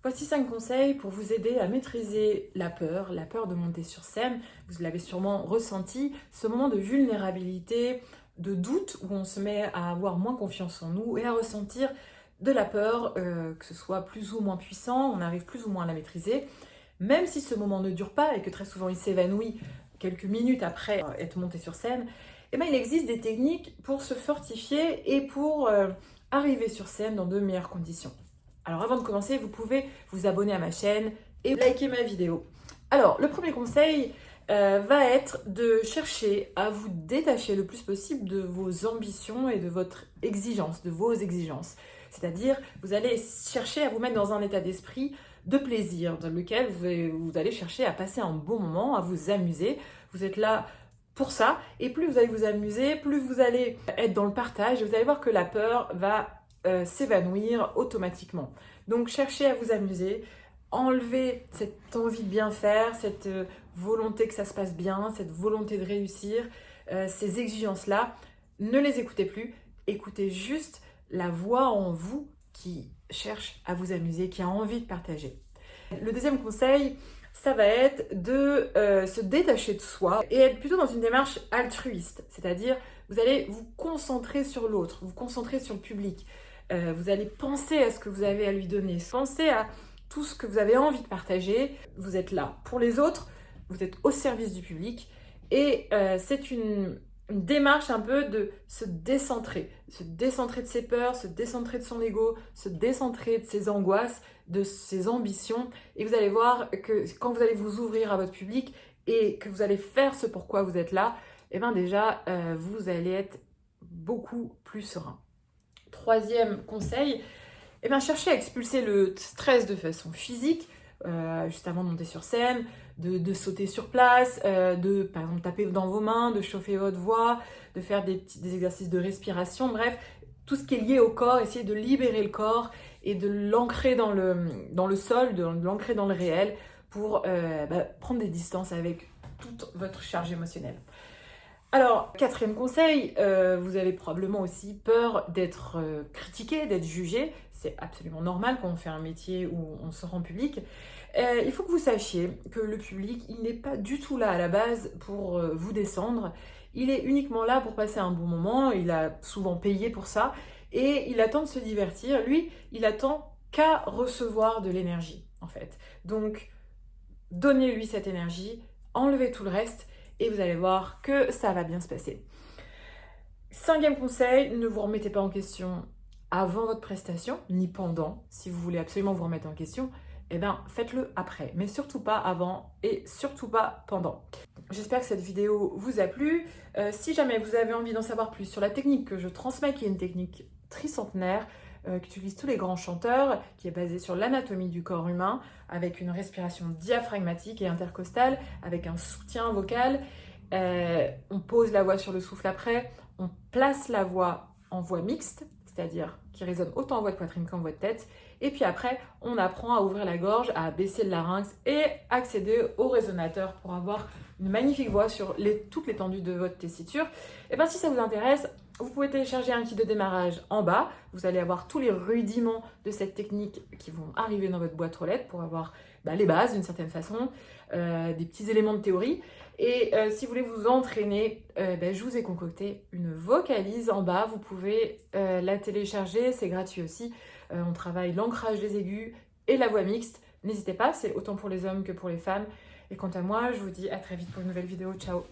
Voici 5 conseils pour vous aider à maîtriser la peur de monter sur scène. Vous l'avez sûrement ressenti, ce moment de vulnérabilité, de doute où on se met à avoir moins confiance en nous et à ressentir de la peur, que ce soit plus ou moins puissant, on arrive plus ou moins à la maîtriser. Même si ce moment ne dure pas et que très souvent il s'évanouit quelques minutes après être monté sur scène, eh bien, il existe des techniques pour se fortifier et pour arriver sur scène dans de meilleures conditions. Alors avant de commencer, vous pouvez vous abonner à ma chaîne et liker ma vidéo. Alors, le premier conseil va être de chercher à vous détacher le plus possible de vos ambitions et de votre exigence, de vos exigences. C'est-à-dire, vous allez chercher à vous mettre dans un état d'esprit de plaisir, dans lequel vous allez chercher à passer un bon moment, à vous amuser. Vous êtes là pour ça, et plus vous allez vous amuser, plus vous allez être dans le partage, et vous allez voir que la peur va s'évanouir automatiquement. Donc cherchez à vous amuser, enlevez cette envie de bien faire, cette volonté que ça se passe bien, cette volonté de réussir, ces exigences-là, ne les écoutez plus, écoutez juste la voix en vous qui cherche à vous amuser, qui a envie de partager. Le deuxième conseil, ça va être de se détacher de soi et être plutôt dans une démarche altruiste, c'est-à-dire vous allez vous concentrer sur l'autre, vous concentrer sur le public, vous allez penser à ce que vous avez à lui donner, penser à tout ce que vous avez envie de partager, vous êtes là pour les autres, vous êtes au service du public et c'est une démarche un peu de se décentrer de ses peurs, se décentrer de son ego, se décentrer de ses angoisses, de ses ambitions. Et vous allez voir que quand vous allez vous ouvrir à votre public et que vous allez faire ce pourquoi vous êtes là, et bien déjà, vous allez être beaucoup plus serein. Troisième conseil, eh bien, cherchez à expulser le stress de façon physique, juste avant de monter sur scène, de sauter sur place, de par exemple taper dans vos mains, de chauffer votre voix, de faire des exercices de respiration, bref, tout ce qui est lié au corps, essayez de libérer le corps et de l'ancrer dans le sol, de l'ancrer dans le réel pour prendre des distances avec toute votre charge émotionnelle. Alors, quatrième conseil, vous avez probablement aussi peur d'être critiqué, d'être jugé. C'est absolument normal quand on fait un métier où on se rend public. Il faut que vous sachiez que le public, il n'est pas du tout là à la base pour vous descendre. Il est uniquement là pour passer un bon moment. Il a souvent payé pour ça et il attend de se divertir. Lui, il attend qu'à recevoir de l'énergie, en fait. Donc, donnez-lui cette énergie, enlevez tout le reste et vous allez voir que ça va bien se passer. Cinquième conseil, ne vous remettez pas en question avant votre prestation, ni pendant. Si vous voulez absolument vous remettre en question, eh bien faites-le après, mais surtout pas avant et surtout pas pendant. J'espère que cette vidéo vous a plu. Si jamais vous avez envie d'en savoir plus sur la technique que je transmets, qui est une technique tricentenaire, qu'utilisent tous les grands chanteurs, qui est basée sur l'anatomie du corps humain, avec une respiration diaphragmatique et intercostale, avec un soutien vocal. On pose la voix sur le souffle après, on place la voix en voix mixte, c'est-à-dire qui résonne autant en voix de poitrine qu'en voix de tête. Et puis après, on apprend à ouvrir la gorge, à baisser le larynx et accéder au résonateur pour avoir une magnifique voix sur toute l'étendue de votre tessiture. Et bien si ça vous intéresse, vous pouvez télécharger un kit de démarrage en bas. Vous allez avoir tous les rudiments de cette technique qui vont arriver dans votre boîte aux lettres pour avoir les bases d'une certaine façon, des petits éléments de théorie. Et si vous voulez vous entraîner, je vous ai concocté une vocalise en bas. Vous pouvez la télécharger, c'est gratuit aussi. On travaille l'ancrage des aigus et la voix mixte. N'hésitez pas, c'est autant pour les hommes que pour les femmes. Et quant à moi, je vous dis à très vite pour une nouvelle vidéo. Ciao!